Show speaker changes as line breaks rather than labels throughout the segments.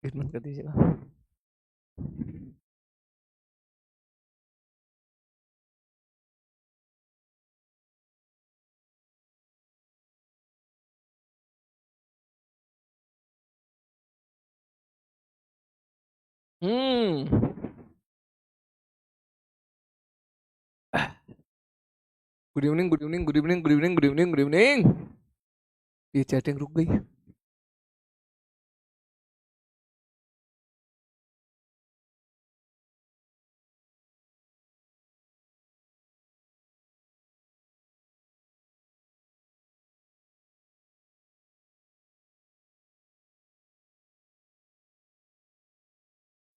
Treatment कर दीजिएगा। Good evening, good evening, good evening, good evening, good evening, good evening. ये chatting रुक गई।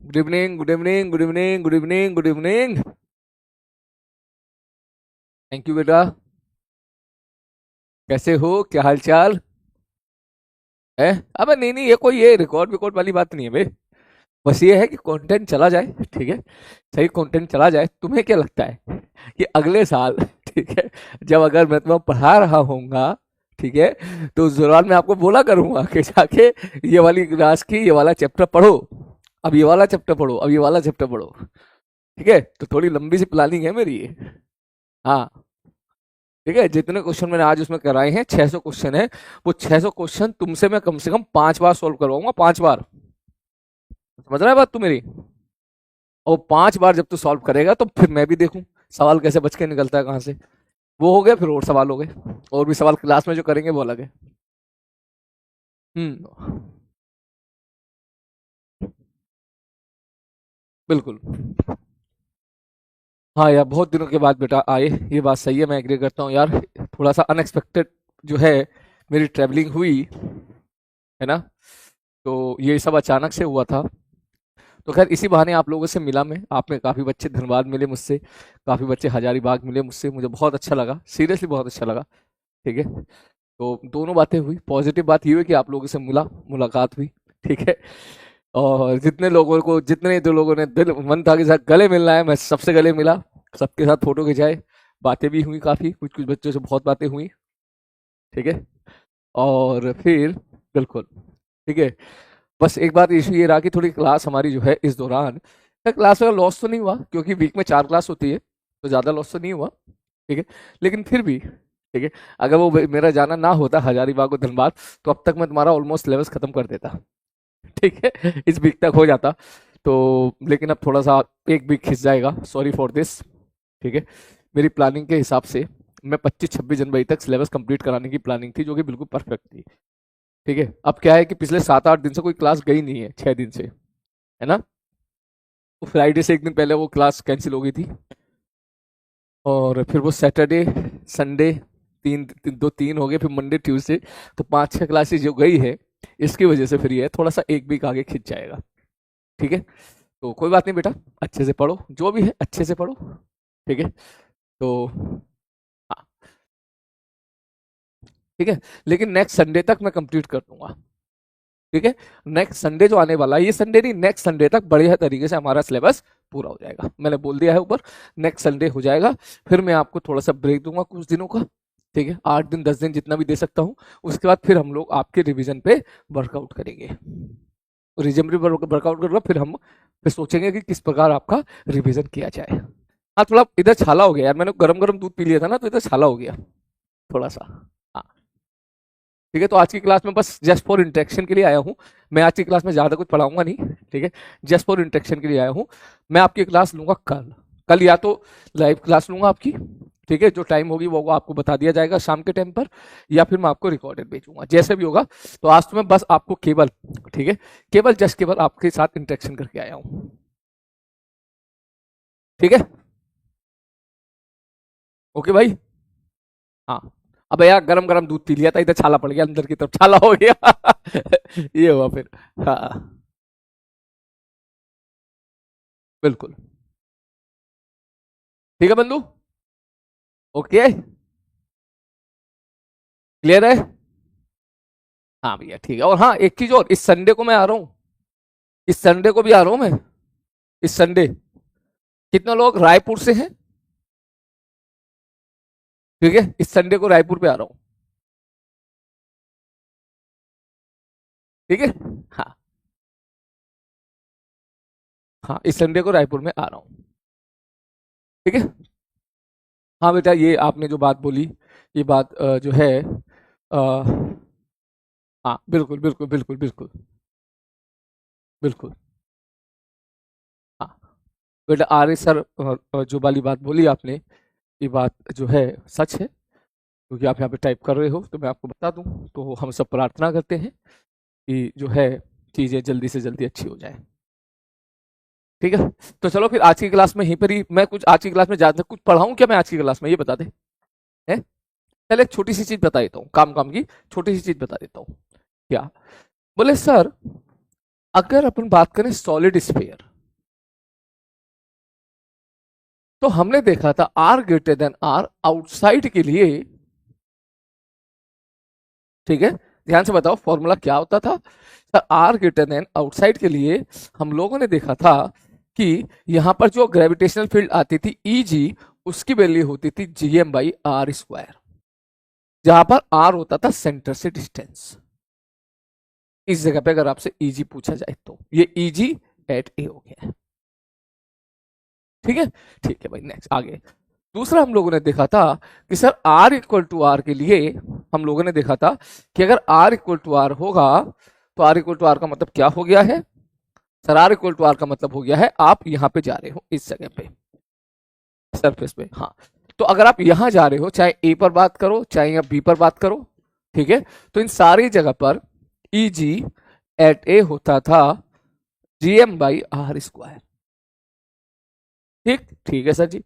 Good evening, good evening, good evening, good evening, good evening. Thank you बेटा। कैसे हो, क्या हाल चाल है? अबे नहीं नहीं, ये कोई ये रिकॉर्ड विकॉर्ड वाली बात नहीं है भाई। बस ये है कि कंटेंट चला जाए, ठीक है। सही कंटेंट चला जाए। तुम्हें क्या लगता है कि अगले साल, ठीक है, जब अगर मैं तुम्हें पढ़ा रहा होऊंगा, ठीक है, तो उस दौरान मैं आपको बोला करूंगा कि जाके ये वाली क्लास की ये वाला चैप्टर पढ़ो, अब ये वाला चैप्टर पढ़ो, अब ये वाला चैप्टर पढ़ो। ठीक है, तो थोड़ी लंबी सी प्लानिंग है मेरी ये। हाँ, ठीक है। जितने क्वेश्चन मैंने आज उसमें कराए हैं, 600 क्वेश्चन है। वो 600 क्वेश्चन तुमसे मैं कम से कम 5 बार सोल्व करवाऊंगा, 5 बार। समझ रहा है बात तू मेरी? और 5 बार जब तू सॉल्व करेगा तो फिर मैं भी देखूं सवाल कैसे बच के निकलता है कहाँ से। वो हो गया, फिर और सवाल हो गए। और भी सवाल क्लास में जो करेंगे वो अलग है। हम्म। बिल्कुल। हाँ यार, बहुत दिनों के बाद बेटा आए, ये बात सही है, मैं एग्री करता हूँ यार। थोड़ा सा अनएक्सपेक्टेड जो है मेरी ट्रेवलिंग हुई, है ना। तो ये सब अचानक से हुआ था। तो खैर इसी बहाने आप लोगों से मिला मैं, आप में काफ़ी बच्चे धनबाद मिले मुझसे, काफ़ी बच्चे हजारीबाग मिले मुझसे, मुझे बहुत अच्छा लगा, सीरियसली बहुत अच्छा लगा। ठीक है। तो दोनों बातें हुई। पॉजिटिव बात ये हुई कि आप लोगों से मुलाकात हुई। ठीक है। और जितने लोगों को, जितने जो लोगों ने दिल मन था कि साथ गले मिलना है, मैं सबसे गले मिला, सबके साथ फोटो खिंचाए, बातें भी हुई काफ़ी, कुछ कुछ बच्चों से बहुत बातें हुई। ठीक है। और फिर बिल्कुल, ठीक है। बस एक बात इशू ये रहा कि थोड़ी क्लास हमारी जो है इस दौरान, क्लास का लॉस तो नहीं हुआ क्योंकि वीक में 4 क्लास होती है, तो ज़्यादा लॉस तो नहीं हुआ। ठीक है। लेकिन फिर भी, ठीक है, अगर वो मेरा जाना ना होता हजारीबाग और धनबाद, तो अब तक मैं तुम्हारा ऑलमोस्ट सिलेबस खत्म कर देता। ठीक है, इस वीक तक हो जाता। तो लेकिन अब थोड़ा सा एक वीक खिंच जाएगा, सॉरी फॉर दिस। ठीक है। मेरी प्लानिंग के हिसाब से मैं 25-26 जनवरी तक सिलेबस कंप्लीट कराने की प्लानिंग थी, जो कि बिल्कुल परफेक्ट थी। ठीक है। अब क्या है कि पिछले 7-8 दिन से कोई क्लास गई नहीं है, 6 दिन से, है ना। तो फ्राइडे से एक दिन पहले वो क्लास कैंसिल हो गई थी। और फिर वो सैटरडे, संडे, दो तीन हो गए, फिर मंडे ट्यूसडे, तो 5-6 क्लासेस जो गई है, इसकी वजह से फिर ये थोड़ा सा एक वीक आगे खिंच जाएगा। ठीक है। तो कोई बात नहीं बेटा, अच्छे से पढ़ो, जो भी है अच्छे से पढ़ो। ठीक है। तो हाँ, ठीक है। लेकिन नेक्स्ट संडे तक मैं कंप्लीट कर दूंगा। ठीक है। नेक्स्ट संडे जो आने वाला है, ये संडे नहीं, नेक्स्ट संडे तक बढ़िया तरीके से हमारा सिलेबस पूरा हो जाएगा, मैंने बोल दिया है ऊपर। नेक्स्ट संडे हो जाएगा। फिर मैं आपको थोड़ा सा ब्रेक दूंगा कुछ दिनों का। ठीक है, 8 दिन 10 दिन जितना भी दे सकता हूँ। उसके बाद फिर हम लोग आपके रिवीजन पे वर्कआउट करेंगे। रिजन पे वर्कआउट करूंगा, फिर हम फिर सोचेंगे कि किस प्रकार आपका रिवीजन किया जाए। हाँ, थोड़ा इधर छाला हो गया यार, मैंने गरम गरम दूध पी लिया था ना, तो इधर छाला हो गया थोड़ा सा। हाँ। ठीक है। तो आज की क्लास में बस जस्ट फॉर इंटरेक्शन के लिए आया हूँ। मैं आज की क्लास में ज़्यादा कुछ पढ़ाऊंगा नहीं। ठीक है। जस्ट फॉर इंटरेक्शन के लिए आया हूँ। मैं आपकी क्लास लूंगा कल। कल या तो लाइव क्लास लूंगा आपकी, ठीक है, जो टाइम होगी वो आपको बता दिया जाएगा शाम के टाइम पर, या फिर मैं आपको रिकॉर्डेड भेजूंगा, जैसे भी होगा। तो आज तो मैं बस आपको केवल, ठीक है, केवल जस्ट केवल आपके साथ इंटरेक्शन करके आया हूँ। ठीक है। ओके भाई। हाँ। अब यार गरम गरम दूध पी लिया था, इधर छाला पड़ गया, अंदर की तरफ छाला हो गया। ये हुआ फिर। हाँ। बिल्कुल। ठीक है बंधु। ओके। क्लियर है। हाँ भैया, ठीक है। और हाँ, एक चीज और, इस संडे को मैं आ रहा हूँ, इस संडे को भी आ रहा हूँ मैं, इस संडे। कितने लोग रायपुर से हैं? ठीक है, इस संडे को रायपुर पे आ रहा हूँ। ठीक है। हाँ। हाँ इस संडे को रायपुर में आ रहा हूँ, ठीक है। हाँ बेटा, ये आपने जो बात बोली, ये बात जो है हाँ बिल्कुल बिल्कुल बिल्कुल बिल्कुल बिल्कुल। हाँ बेटा, आर्य सर जो वाली बात बोली आपने, ये बात जो है सच है, क्योंकि आप यहाँ पे टाइप कर रहे हो तो मैं आपको बता दूं, तो हम सब प्रार्थना करते हैं कि जो है चीज़ें जल्दी से जल्दी अच्छी हो जाए, ठीक है। तो चलो फिर आज की क्लास में यहीं पर ही मैं कुछ आज की क्लास में ज़्यादा कुछ पढ़ाऊँ क्या मैं आज की क्लास में, ये बता दे है। पहले एक छोटी सी चीज़ बता देता हूँ, काम काम की छोटी सी चीज़ बता देता हूँ। क्या बोले सर, अगर अपन बात करें सॉलिड स्फीयर, तो हमने देखा था R greater than R outside के लिए, ठीक है। ध्यान से बताओ फॉर्मूला क्या होता था sir, R greater than outside के लिए हम लोगों ने देखा था कि यहां पर जो ग्रेविटेशनल फील्ड आती थी ईजी, उसकी वैल्यू होती थी जीएम बाई आर स्क्वायर, जहां पर आर होता था सेंटर से डिस्टेंस। इस जगह पे अगर आपसे ईजी पूछा जाए तो ये ईजी एट ए हो गया, ठीक है। ठीक है भाई, नेक्स्ट आगे। दूसरा हम लोगों ने देखा था कि sir R equal to R के लिए हम लोगों ने देखा था कि अगर आर इक्वल टू आर होगा तो आर इक्वल टू आर का मतलब क्या हो गया है sir, R equal to R का मतलब हो गया है आप यहां पे जा रहे हो इस जगह पे सरफेस पे। हाँ, तो अगर आप यहां जा रहे हो, चाहे ए पर बात करो चाहे या बी पर बात करो, ठीक है, तो इन सारी जगह पर ई जी एट ए होता था जीएम बाई आर स्क्वायर, ठीक ठीक है सर जी।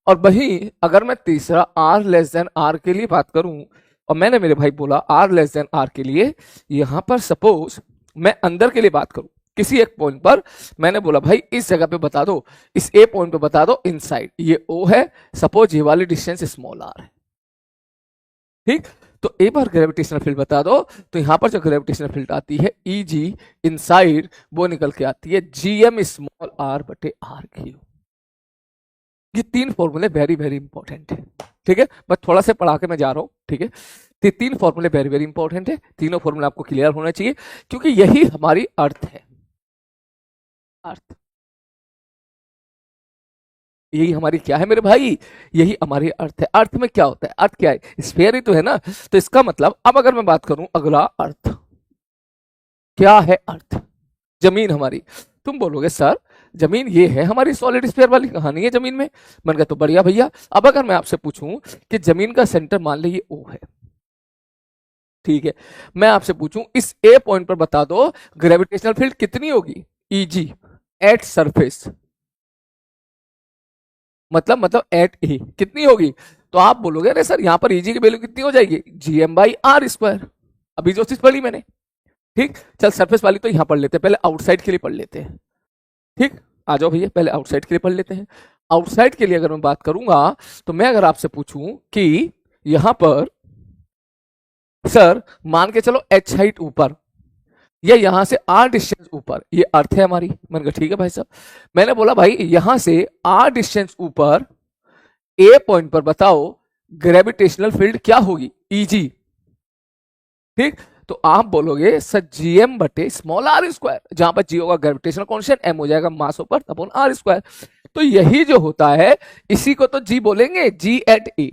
और वही अगर मैं तीसरा आर लेस देन आर के लिए बात करूं, और मैंने मेरे भाई बोला आर लेस देन आर के लिए, यहां पर सपोज मैं अंदर के लिए बात करूं किसी एक पॉइंट पर, मैंने बोला भाई इस जगह पे बता दो, इस ए पॉइंट पे बता दो इनसाइड ये ओ है, सपोज ये वाली डिस्टेंस स्मॉल आर है, ठीक। तो ए पर ग्रेविटेशनल फील्ड बता दो, तो यहां पर जो ग्रेविटेशनल फील्ड आती है ई जी इनसाइड, वो निकल के आती है जीएम स्मॉल आर बटे आर क्यूब। ये तीन फॉर्मूले वेरी वेरी इंपॉर्टेंट है, ठीक है। बस थोड़ा सा पढ़ा के मैं जा रहा हूं, ठीक है। तो तीन फॉर्मूले वेरी वेरी इंपॉर्टेंट है, तीनों फॉर्मूले आपको क्लियर होना चाहिए, क्योंकि यही हमारी अर्थ है, अर्थ यही हमारी क्या है मेरे भाई, यही हमारी अर्थ है। अर्थ में क्या होता है, अर्थ क्या है, स्फीयर ही तो है ना। तो इसका मतलब अब अगर मैं बात करूं अगला अर्थ, क्या है अर्थ, जमीन हमारी। तुम बोलोगे सर जमीन ये है हमारी सॉलिड स्फीयर वाली कहानी है जमीन में, मैंने कहा तो बढ़िया भैया। अब अगर मैं आपसे पूछूं कि जमीन का सेंटर मान लीजिए ओ है, ठीक है, मैं आपसे पूछूं इस ए पॉइंट पर बता दो ग्रेविटेशनल फील्ड कितनी होगी ईजी एट सरफेस, मतलब एट ए कितनी होगी, तो आप बोलोगे अरे सर यहाँ पर ईजी की वैल्यू कितनी हो जाएगी जीएम बाई आर स्क्वायर। अभी जो चीज पढ़ी मैंने, ठीक। चल सरफेस वाली तो यहां पढ़ लेते हैं, पहले आउटसाइड के लिए पढ़ लेते हैं, ठीक। आ जाओ भैया, पहले आउटसाइड के लिए पढ़ लेते हैं। आउटसाइड के लिए अगर मैं बात करूंगा, तो मैं अगर आपसे पूछूं कि यहां पर सर मान के चलो एच हाइट ऊपर या यहां से आर डिस्टेंस ऊपर, ये अर्थ है हमारी। मैंने कहा ठीक है भाई साहब, मैंने बोला भाई यहां से आर डिस्टेंस ऊपर ए पॉइंट पर बताओ ग्रेविटेशनल फील्ड क्या होगी ईजी, ठीक। तो आप बोलोगे सर जीएम बटे स्मॉल आर स्क्वायर, जहां पर जी होगा ग्रेविटेशनल कांस्टेंट, एम हो जाएगा मास ऊपर अपॉन आर स्क्वायर। तो यही जो होता है इसी को तो जी बोलेंगे, जी एट ए,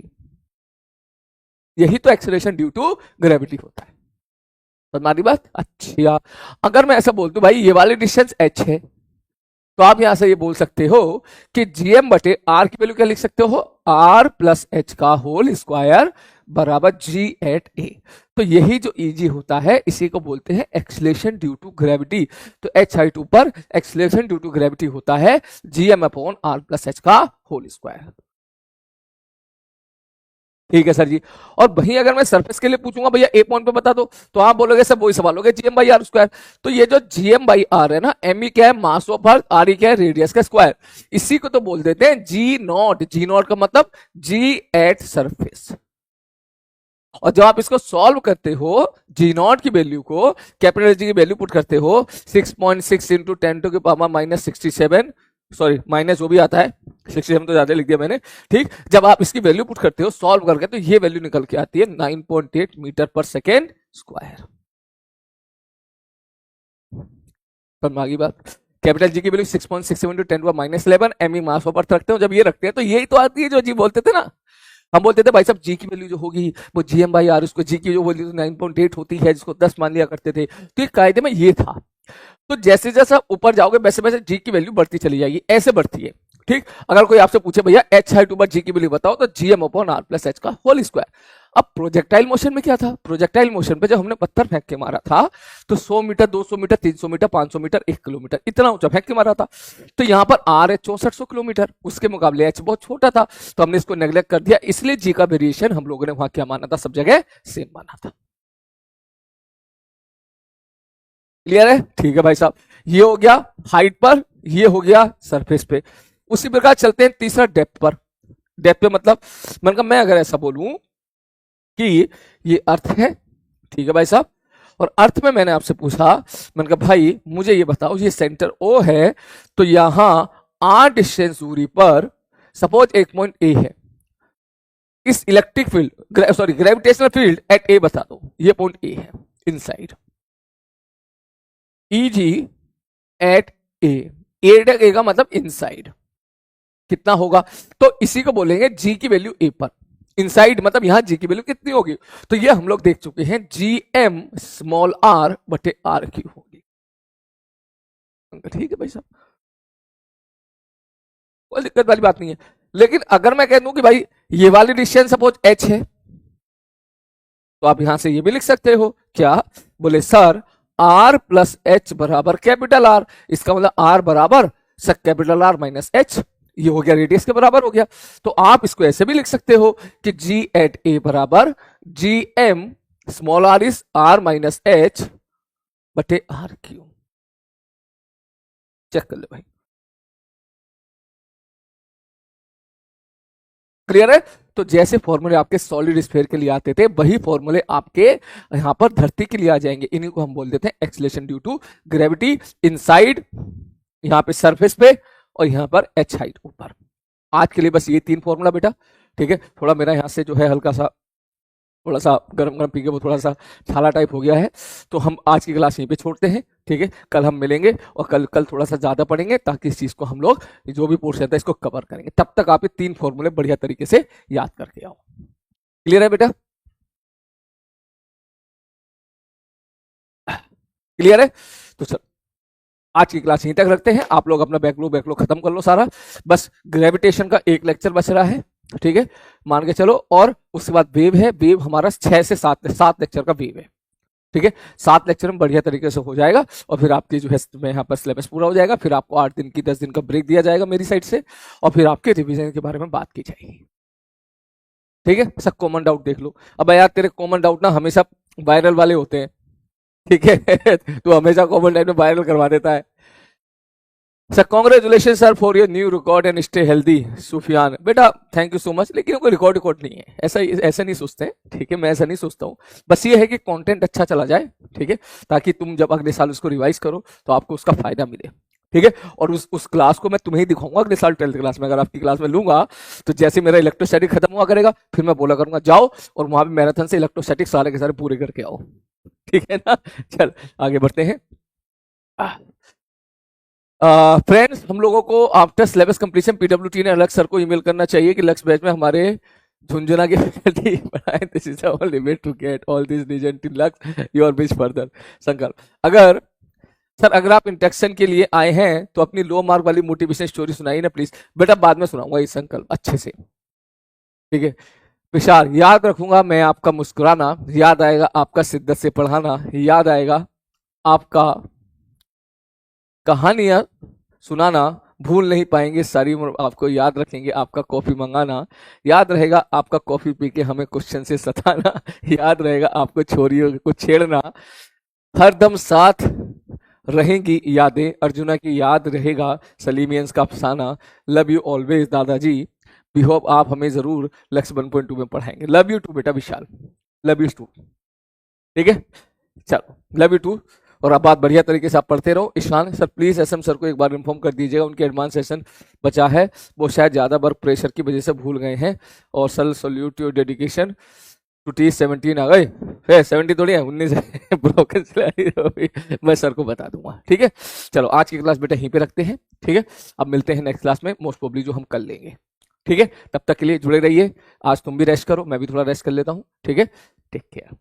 यही तो एक्सेलरेशन ड्यू टू ग्रेविटी होता है। तुम्हारी बात अच्छा। अगर मैं ऐसा बोलता हूं भाई ये वाली डिस्टेंस एच है, तो आप यहां से ये बोल सकते हो कि जीएम बटे आर की वैल्यू क्या लिख सकते हो, आर प्लस एच का होल स्क्वायर बराबर जी एट ए। तो यही जो ईजी होता है इसी को बोलते हैं एक्सलेशन ड्यू टू ग्रेविटी। तो एच हाइट ऊपर एक्सलेशन ड्यू टू ग्रेविटी होता है GM upon R plus H का होल स्क्वायर, ठीक है सर जी। और वहीं अगर मैं सरफेस के लिए पूछूंगा भैया ए पॉइंट पे बता दो, तो आप बोलोगे सब वही सवाल होगा जीएम बाई आर स्क्वायर। तो ये जो जीएम बाई आर है ना, एम ई क्या है mass of earth, R E क्या है रेडियस का स्क्वायर, इसी को तो बोल देते हैं जी नॉट। जी नॉट का मतलब जी एट सरफेस। और जब आप इसको सॉल्व करते हो जी नॉट की वैल्यू को, कैपिटल जी की वैल्यू पुट करते हो 6.6 इंटू 10 टू की पावर माइनस 67, सॉरी माइनस जो भी आता है 67 तो ज्यादा लिख दिया मैंने, ठीक। जब आप इसकी वैल्यू पुट करते हो सॉल्व करके, तो ये वैल्यू निकल के आती है 9.8 मीटर पर सेकेंड स्क्वायर। समझ आ गई बात, कैपिटल जी की value 6.67 × 10⁻11 ME mass of earth रखते हैं। जब ये रखते हैं तो यही तो आती है जो जी बोलते थे ना, हम बोलते थे भाई साहब जी की वैल्यू जो होगी वो GM/R, उसको जी की जो वैल्यू 9.8 होती है जिसको 10 मान लिया करते थे। तो ये कायदे में ये था। तो जैसे जैसे आप ऊपर जाओगे वैसे वैसे जी की वैल्यू बढ़ती चली जाएगी, ऐसे बढ़ती है। ठीक, अगर कोई आपसे पूछे भैया एच हाइट ऊपर जी की वैल्यू बताओ तो GM/R+H का होल स्क्वायर। अब प्रोजेक्टाइल मोशन में क्या था, प्रोजेक्टाइल मोशन पे जब हमने पत्थर फेंक के मारा था तो 100 metre, 200 metre, 300 metre, 500 metre, 1 kilometre इतना ऊंचा फेंक के मारा था। तो यहाँ पर आर है 6400 किलोमीटर, उसके मुकाबले एच बहुत छोटा था, तो हमने इसको नेग्लेक्ट कर दिया, इसलिए जी का वेरिएशन हम लोगों ने वहां क्या माना था, सब जगह सेम माना था। क्लियर है? ठीक है भाई साहब, ये हो गया हाइट पर, ये हो गया सरफेस पे। उसी प्रकार चलते हैं तीसरा डेप्थ पर। डेप्थ पे मतलब मैं अगर ऐसा बोलूं कि ये अर्थ है, ठीक है भाई साहब, और अर्थ में मैंने आपसे पूछा, मैंने कहा भाई मुझे ये बताओ ये सेंटर O है तो यहां R डिस्टेंस दूरी पर सपोज एक पॉइंट A है, इस electric field sorry gravitational field at A बता दो, ये पॉइंट A है इनसाइड, EG एट A का मतलब इनसाइड कितना होगा, तो इसी को बोलेंगे जी की वैल्यू A पर, इनसाइड मतलब यहां जी की वैल्यू कितनी होगी, तो ये हम लोग देख चुके हैं GM/R/R³ होगी। ठीक है भाई साहब, कोई दिक्कत वाली बात नहीं है। लेकिन अगर मैं कह दूं कि भाई ये वाली डिस्टेंस सपोज H है, तो आप यहां से ये भी लिख सकते हो, क्या बोले सर R+H बराबर कैपिटल R, इसका मतलब R बराबर कैपिटल R माइनस H, ये हो गया रेडियस के बराबर हो गया। तो आप इसको ऐसे भी लिख सकते हो कि G एट A बराबर GM/R इज R-H/R³। चेक कर ले भाई, क्लियर है? तो जैसे फॉर्मूले आपके सॉलिड स्फीयर के लिए आते थे वही फॉर्मूले आपके यहां पर धरती के लिए आ जाएंगे। इन्हीं को हम बोल देते हैं acceleration due to gravity inside, यहां पे सरफेस पे, और यहां पर H हाइट ऊपर। आज के लिए बस ये 3 फॉर्मूला बेटा, ठीक है। थोड़ा मेरा यहां से जो है हल्का सा थोड़ा सा गरम गरम पी के वो थोड़ा सा छाला टाइप हो गया है, तो हम आज की क्लास यहीं पे छोड़ते हैं, ठीक है। कल हम मिलेंगे और कल थोड़ा सा ज्यादा पढ़ेंगे ताकि इस चीज को हम लोग जो भी पोर्शन था इसको कवर करेंगे। तब तक आप ये 3 फॉर्मूले बढ़िया तरीके से याद करके आओ। क्लियर है बेटा? क्लियर है? तो चल आज की क्लास यहीं तक रखते हैं। आप लोग अपना बैकलॉग खत्म कर लो सारा, बस ग्रेविटेशन का एक लेक्चर बच रहा है, ठीक है, मान के चलो। और उसके बाद वेव है, वेव हमारा 6 से 7 लेक्चर का वेव है, ठीक है। 7 लेक्चर में बढ़िया तरीके से हो जाएगा और फिर आपकी जो है यहाँ पर सिलेबस पूरा हो जाएगा। फिर आपको 8 दिन की 10 दिन का ब्रेक दिया जाएगा मेरी साइड से, और फिर आपके रिवीजन के बारे में बात की जाएगी, ठीक है। सब कॉमन डाउट देख लो। अब यार तेरे कॉमन डाउट ना हमेशा वायरल वाले होते हैं, ठीक है तो हमेशा कॉमन डाउट में वायरल करवा देता है। Sir congratulation sir for your new record and stay healthy Sufiyan. बेटा थैंक यू सो मच, लेकिन कोई रिकॉर्ड नहीं है, ऐसा नहीं सोचते हैं, ठीक है। मैं ऐसा नहीं सोचता हूँ, बस ये है कि कंटेंट अच्छा चला जाए, ठीक है, ताकि तुम जब अगले साल उसको रिवाइज करो तो आपको उसका फायदा मिले, ठीक है। और उस क्लास को मैं तुम्हें ही दिखाऊंगा अगले साल 12th क्लास में। अगर आपकी क्लास में लूंगा तो जैसे मेरा इलेक्ट्रोस्टैटिक खत्म हुआ करेगा फिर मैं बोला करूंगा जाओ और वहां भी मैराथन से इलेक्ट्रोस्टैटिक सारे के सारे पूरे करके आओ, ठीक है ना। चल आगे बढ़ते हैं। फ्रेंड्स हम लोगों को आफ्टर सिलेबस कंप्लीशन पीडब्ल्यूटी ने अलग सर को ईमेल करना चाहिए कि लक्ष्य बैच में हमारे झुंझुना की फैकल्टी पढ़ाएं। This is our limit to get all this reason till Lakshya your wish further. Sankalp, अगर आप इंटेक्शन के लिए आए हैं तो अपनी लो मार्क वाली मोटिवेशन स्टोरी सुनाइए ना प्लीज। बेटा बाद में सुनाऊंगा ये संकल्प अच्छे से, ठीक है। विशाल, याद रखूंगा मैं आपका मुस्कुराना, याद आएगा आपका शिद्दत से पढ़ाना, याद आएगा आपका कहानियां सुनाना, भूल नहीं पाएंगे सारी उम्र आपको, याद रखेंगे आपका कॉफी मंगाना, याद रहेगा आपका कॉफी पी के हमें क्वेश्चन से सताना, याद रहेगा आपको छोरियों को छेड़ना, हरदम साथ रहेंगी यादें, अर्जुना की याद रहेगा सलीमियंस का अफसाना, लव यू ऑलवेज दादाजी, वी होप आप हमें जरूर लक्ष्य 1.2 में पढ़ाएंगे। लव यू टू बेटा विशाल, लव यू टू, ठीक है। चलो लव यू टू, और अब बात बढ़िया तरीके से आप पढ़ते रहो। Ishaan sir please SM sir को एक बार इन्फॉर्म कर दीजिएगा, उनके एडवांस सेशन बचा है, वो शायद ज्यादा वर्क प्रेशर की वजह से भूल गए हैं। और सर सल्यूट योर डेडिकेशन, टूटी 17 आ गए, फिर 70 थोड़ी है, 19 है। ब्रोकन स्लैरी मैं सर को बता दूंगा, ठीक है। चलो आज की क्लास बेटा यहीं पे रखते हैं, ठीक है। अब मिलते हैं नेक्स्ट क्लास में, मोस्ट प्रोबेबली जो हम कर लेंगे, ठीक है। तब तक के लिए जुड़े रहिए। आज तुम भी रेस्ट करो, मैं भी थोड़ा रेस्ट कर लेता हूँ, ठीक है। Take care.